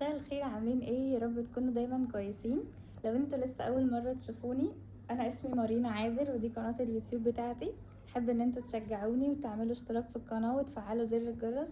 مساء الخير، عاملين ايه؟ يا رب تكونوا دايما كويسين. لو انتوا لسه اول مره تشوفوني، انا اسمي مارينا عازر ودي قناه اليوتيوب بتاعتي. احب ان انتوا تشجعوني وتعملوا اشتراك في القناه وتفعلوا زر الجرس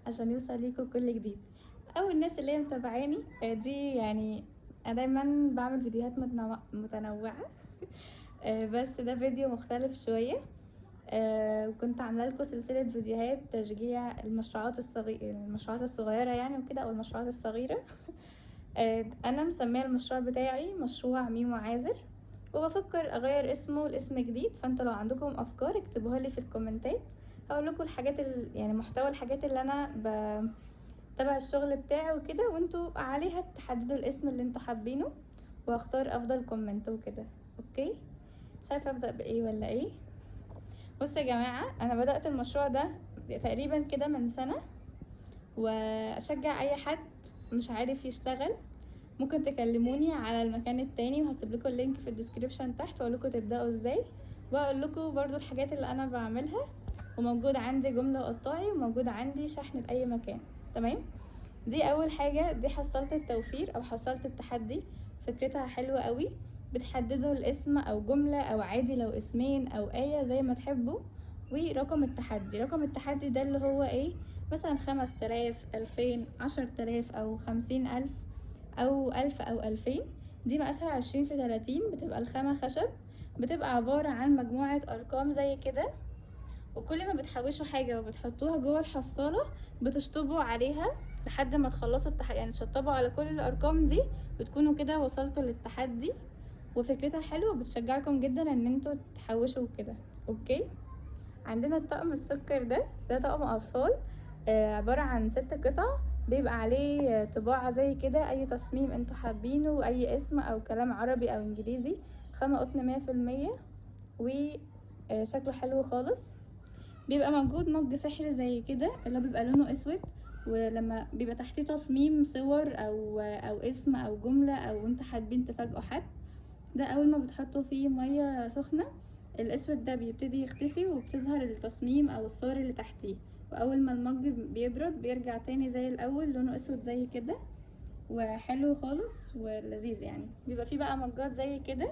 عشان يوصل ليكم كل جديد. او الناس اللي هي متابعاني دي يعني انا دايما بعمل فيديوهات متنوعه. بس ده فيديو مختلف شويه. وكنت عامله لكم سلسله فيديوهات تشجيع المشروعات الصغيره يعني وكده، او المشروعات الصغيره. انا مسميه المشروع بتاعي مشروع ميمو عازر، وبفكر اغير اسمه لاسم جديد. فانتوا لو عندكم افكار اكتبوها لي في الكومنتات. هقول لكم الحاجات يعني محتوى الحاجات اللي انا تبع الشغل بتاعي وكده، وانتوا عليها تحددوا الاسم اللي انتوا حابينه، واختار افضل كومنت وكده. اوكي، مش عارفه ابدا بايه ولا ايه. بصوا يا جماعه، انا بدات المشروع ده تقريبا كده من سنه، واشجع اي حد مش عارف يشتغل ممكن تكلموني على المكان التاني، وهسيب لكم اللينك في الديسكريبشن تحت، واقول لكم تبداوا ازاي، واقول لكم برضو الحاجات اللي انا بعملها. وموجود عندي جمله وقطاعي، وموجود عندي شحن لاي مكان. تمام، دي اول حاجه. دي حصلت التوفير او حصلت التحدي، فكرتها حلوه قوي. بتحددوا الاسم او جمله او عادي لو اسمين او ايه زي ما تحبوا. ورقم التحدي، رقم التحدي ده اللي هو ايه؟ مثلا 5000، 2000، 10000 او 50000 او 1000 او 2000. دي مقاسها 20 في 30، بتبقى الخامة خشب، بتبقى عبارة عن مجموعة ارقام زي كده. وكل ما بتحوشوا حاجة وبتحطوها جوه الحصالة بتشطبوا عليها لحد ما تخلصوا يعني تشطبوا على كل الارقام دي، بتكونوا كده وصلتوا للتحدي. وفكرتها حلوة وبتشجعكم جدا ان انتوا تحوشوا كده. اوكي، عندنا الطقم السكر ده طقم اطفال، عبارة عن 6 قطع، بيبقى عليه طباعة زي كده، اي تصميم انتوا حابينه، اي اسم او كلام عربي او انجليزي. خامة قطن 100%، وشكله حلو خالص. بيبقى موجود مج سحر زي كده اللي بيبقى لونه اسود، ولما بيبقى تحتيه تصميم صور او اسم او جملة، او انت حابين تفاجئوا حد. ده اول ما بتحطوا فيه ميه سخنه، الاسود ده بيبتدي يختفي وبتظهر التصميم او الصور اللي تحتيه. واول ما المج بيبرد بيرجع تاني زي الاول، لونه اسود زي كده، وحلو خالص ولذيذ. يعني بيبقى فيه بقى مجات زي كده،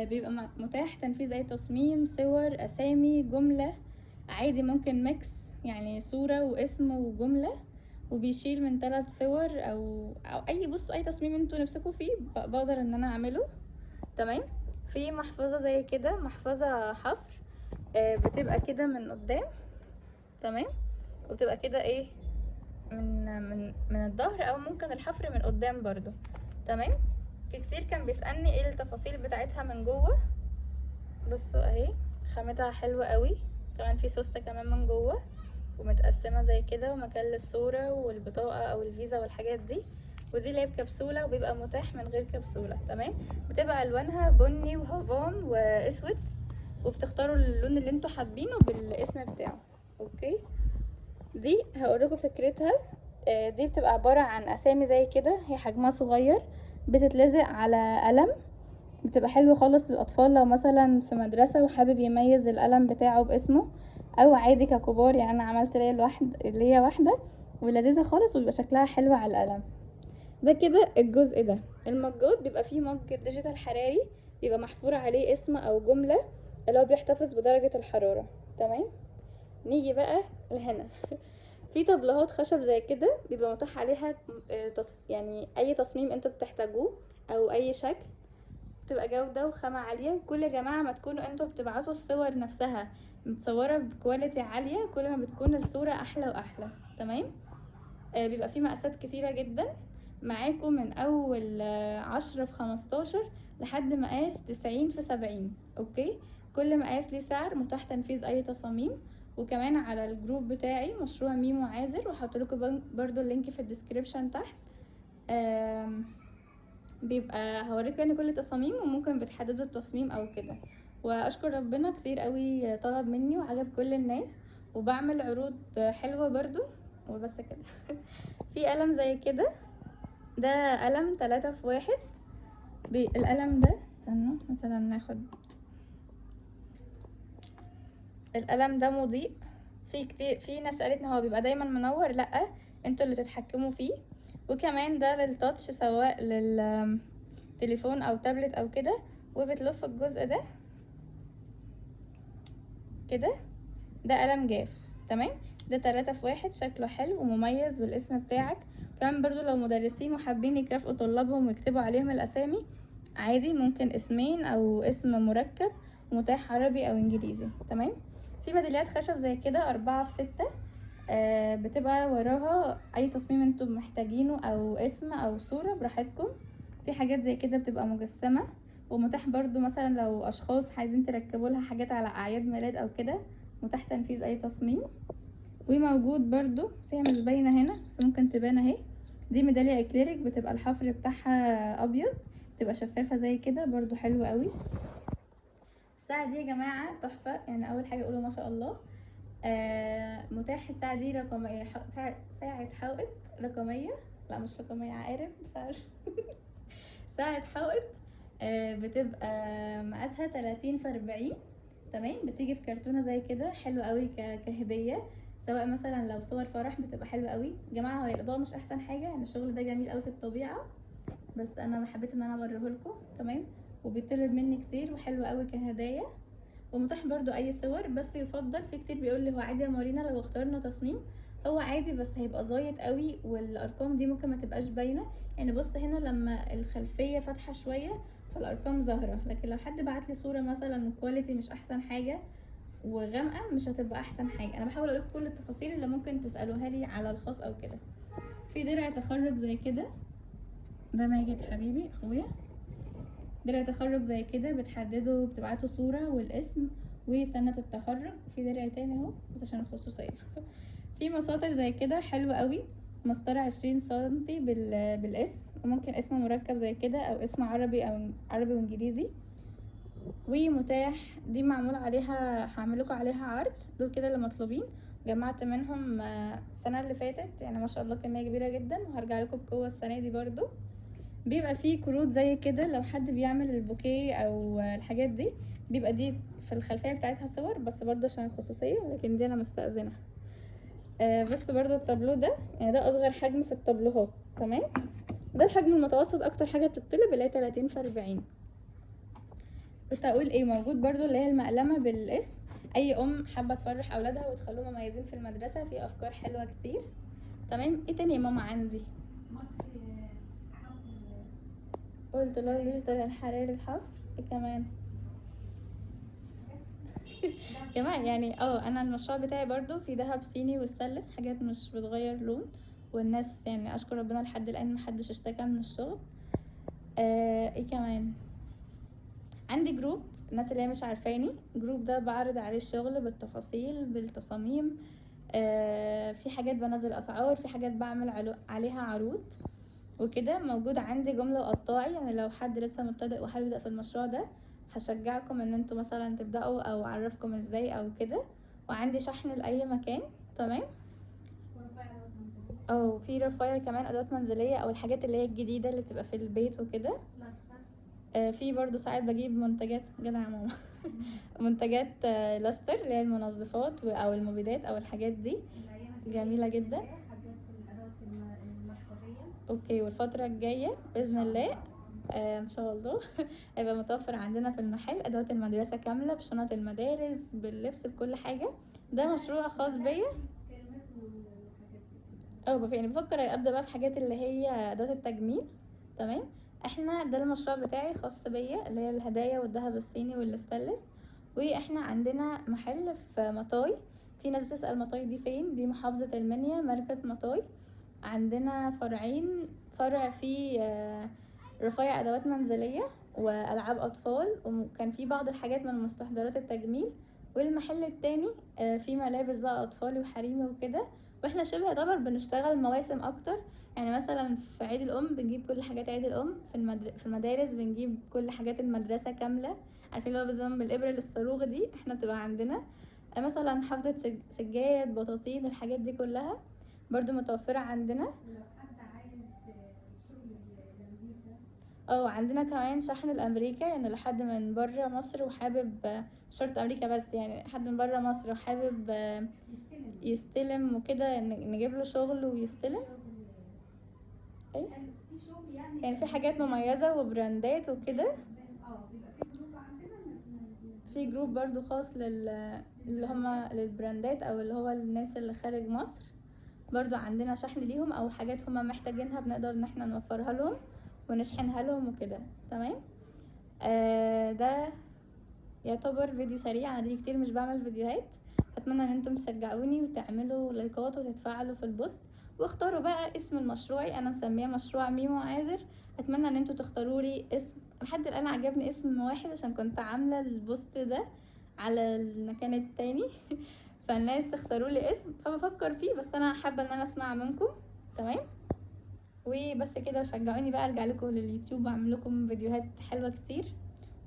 بيبقى متاح تنفيذ اي تصميم، صور، اسامي، جمله، عادي ممكن ميكس، يعني صوره واسم وجمله، وبيشيل من 3 صور او اي تصميم انتوا نفسكم فيه بقدر ان انا اعمله. تمام، في محفظه زي كده، محفظه حفر، بتبقى كده من قدام. تمام، وبتبقى كده ايه، من الظهر، او ممكن الحفر من قدام برضو. تمام، في كتير كان بيسألني ايه التفاصيل بتاعتها من جوه. بصوا اهي، خامتها حلوة قوي، كمان في سوستة كمان من جوه، ومتقسمة زي كده، ومكان للصورة والبطاقة او الفيزا والحاجات دي. ودي اللي هي بكبسولة، وبيبقى متاح من غير كبسولة. تمام، بتبقى الوانها بني وهافان واسود، وبتختاروا اللون اللي انتوا حابينه بالاسم بتاعه. اوكي، دي هقولكوا فكرتها. دي بتبقى عبارة عن اسامي زي كده، هي حجمها صغير، بتتلزق على قلم. بتبقى حلوة خالص للاطفال لو مثلا في مدرسة وحابب يميز القلم بتاعه باسمه، او عادي ككبار. يعني انا عملت ليا واحدة ولذيذة خالص، وبيبقى شكلها حلو على القلم. ده كده الجزء ده. المجات بيبقى فيه مج ديجيتال حراري، بيبقى محفور عليه اسم او جملة اللي هو بيحتفظ بدرجة الحرارة. تمام، نيجي بقى لهنا. في طبلات خشب زي كده، بيبقى متاح عليها يعني اي تصميم انتوا بتحتاجوه او اي شكل. بتبقى جودة وخامة عالية. كل يا جماعة ما تكونوا انتوا بتبعتوا الصور نفسها متصورة بكواليتي عالية، كل ما بتكون الصورة احلى واحلى. تمام، بيبقى فيه مقاسات كتيرة جدا معاكم، من اول 10 في 15 لحد مقاس 90 في 70. اوكي، كل مقاس ليه سعر، متاح تنفيذ اي تصاميم. وكمان على الجروب بتاعي مشروع ميمو عازر، وهحطلكوا برضو اللينك في الديسكريبشن تحت. بيبقى هوريكم يعني كل التصاميم، وممكن بتحددوا التصميم او كده. واشكر ربنا كتير قوي طلب مني وعجب كل الناس، وبعمل عروض حلوة برضو. وبس كده. في قلم زي كده، ده قلم 3 في 1. القلم ده، استنوا مثلا ناخد القلم ده مضيء. في ناس قالتني هو بيبقى دايما منور، لا، انتوا اللي تتحكموا فيه. وكمان ده للتاتش سواء للتليفون او تابلت او كده. وبتلف الجزء ده كده، ده قلم جاف. تمام، ده 3 في 1، شكله حلو ومميز بالاسم بتاعك. كمان برضو لو مدرسين وحابين يكافئوا طلابهم ويكتبوا عليهم الاسامي عادي، ممكن اسمين او اسم مركب، متاح عربي او انجليزي. تمام. في ميداليات خشب زي كده 4 في 6، بتبقى وراها اي تصميم انتم محتاجينه او اسم او صورة براحتكم. في حاجات زي كده بتبقى مجسمة، ومتاح برضو مثلا لو اشخاص عايزين تركبوا لها حاجات على اعياد ميلاد او كده، متاح تنفيذ اي تصميم. وموجود برضو، بس هي مش باينه هنا، بس ممكن تبان اهي، دي ميداليه اكليريك، بتبقى الحفر بتاعها ابيض، بتبقى شفافه زي كده، برضو حلو قوي. الساعه دي يا جماعه تحفه، يعني اول حاجه اقوله ما شاء الله. متاح الساعه دي رقميه، ساعه حائط رقميه، لا مش رقميه، عارف مش عارف ساعه حائط. بتبقى مقاسها 30 في 40. تمام، بتيجي في كرتونه زي كده، حلو قوي كهديه، سواء مثلا لو صور فرح بتبقى حلوه قوي. يا جماعه هي الاضاءه مش احسن حاجه، يعني الشغل ده جميل قوي في الطبيعه، بس انا حبيت ان انا اوريه لكم. تمام، وبيطلب مني كتير وحلو قوي كهدايا. ومتاح برضو اي صور، بس يفضل، في كتير بيقول لي هو عادي يا مارينا لو اخترنا تصميم، هو عادي بس هيبقى زايد قوي والارقام دي ممكن ما تبقاش باينه. يعني بص هنا لما الخلفيه فاتحه شويه فالارقام ظاهره، لكن لو حد بعت لي صوره مثلا كواليتي مش احسن حاجه وغامقه مش هتبقى احسن حاجه. انا بحاول اقول كل التفاصيل اللي ممكن تسالوها لي على الخاص او كده. في درع تخرج زي كده، ده ماجد حبيبي اخويا، درع تخرج زي كده بتحدده، بتبعته صورة والاسم وسنة التخرج. في درع تاني اهو بس عشان الخصوصية في مساطر زي كده حلوة قوي، مسطرة 20 سنتي بالاسم، وممكن اسم مركب زي كده او اسم عربي او عربي وانجليزي. ومتاح دي معمول عليها، هعملكوا عليها عرض، دول كده اللي مطلوبين، جمعت منهم السنة اللي فاتت، يعني ما شاء الله كمية كبيرة جدا، وهرجع لكم بقوة السنة دي برضو. بيبقى فيه كروت زي كده، لو حد بيعمل البوكيه او الحاجات دي بيبقى دي في الخلفيه بتاعتها صور، بس برضو عشان الخصوصيه، لكن دي انا مستأذنة. بس برضو التابلو ده، يعني ده اصغر حجم في التابلوهات. تمام، ده الحجم المتوسط، اكتر حاجه بتطلب اللي هي 30 في 40. كنت اقول ايه، موجود برضو اللي هي المقلمه بالاسم، اي ام حابه تفرح اولادها وتخليهم مميزين في المدرسه، في افكار حلوه كتير. تمام، ايه تاني يا ماما عندي؟ قلت له ديجيتال الحراري الحفر. ايه كمان؟ كمان يعني انا المشروع بتاعي برضو في دهب صيني والسلس، حاجات مش بتغير لون، والناس يعني اشكر ربنا لحد الان محدش اشتكى من الشغل. ايه كمان؟ عندي جروب الناس اللي هي مش عارفاني، جروب ده بعرض عليه الشغل بالتفاصيل بالتصاميم. في حاجات بنزل اسعار، في حاجات بعمل عليها عروض وكده. موجود عندي جملة وقطاعي، يعني لو حد لسه مبتدئ وحابب يبدأ في المشروع ده هشجعكم ان انتوا مثلا تبدأوا او اعرفكم ازاي او كده. وعندي شحن لأي مكان. تمام، او في رفاية كمان ادوات منزلية او الحاجات اللي هي الجديدة اللي بتبقى في البيت وكده. في برضو ساعات بجيب منتجات جدع يا ماما منتجات لاستر اللي هي المنظفات او المبيدات او الحاجات دي، جميلة جدا. اوكي، والفترة الجاية بإذن الله ان شاء الله هيبقى متوفر عندنا في المحل ادوات المدرسة كاملة، بشنط المدارس، باللبس، بكل حاجة. ده مشروع خاص بيا. يعني بفكر ابدا بقى في حاجات اللي هي ادوات التجميل. تمام، احنا ده المشروع بتاعي خاص بيا، اللي هي الهدايا والذهب الصيني والستانلس. واحنا عندنا محل في مطاي. في ناس بتسأل مطاي دي فين، دي محافظة المنيا، مركز مطاي. عندنا فرعين، فرع فيه رفايع ادوات منزلية والعاب اطفال، وكان في بعض الحاجات من مستحضرات التجميل. والمحل التاني فيه ملابس بقى اطفالي وحريمي وكده. واحنا شبه يعتبر بنشتغل مواسم اكتر، يعني مثلا في عيد الام بنجيب كل حاجات عيد الام، في المدارس بنجيب كل حاجات المدرسة كاملة، عارفين اللي هو بالظبط بالابرة للصاروخ دي، احنا بتبقى عندنا مثلا حافظة سجاد، بطاطين، الحاجات دي كلها برضو متوفرة عندنا. عندنا كمان شحن الامريكا، يعني لحد من بره مصر وحابب، شرط امريكا بس، يعني حد من بره مصر وحابب يستلم وكده، نجيب له شغل ويستلم. ايه في شغل يعني يعني في حاجات مميزة وبراندات وكده. بيبقى في جروب عندنا في جروب برضو خاص اللي هما للبراندات او اللي هو الناس اللي خارج مصر، برضو عندنا شحن ليهم او حاجات هما محتاجينها بنقدر ان احنا نوفرها لهم ونشحنها لهم وكده. تمام. ده يعتبر فيديو سريع، انا دي كتير مش بعمل فيديوهات. اتمنى ان انتم تشجعوني وتعملوا لايكات وتتفاعلوا في البوست، واختاروا بقى اسم المشروع. انا مسميه مشروع ميمو عازر. اتمنى ان انتوا تختاروا لي اسم. لحد الان عجبني اسم واحد عشان كنت عامله البوست ده على المكان التاني فالناس تختاروا لي اسم، فبفكر فيه، بس انا حابه ان انا اسمع منكم. تمام. وبس كده، وشجعوني بقى ارجع لكم لليوتيوب واعمل لكم فيديوهات حلوه كتير.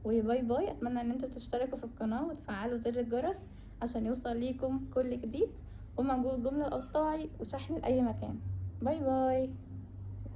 وباي باي. اتمنى ان انتوا تشتركوا في القناه وتفعلوا زر الجرس عشان يوصل ليكم كل جديد، وموجود جمله قطاعي وشحن لاي مكان. باي باي.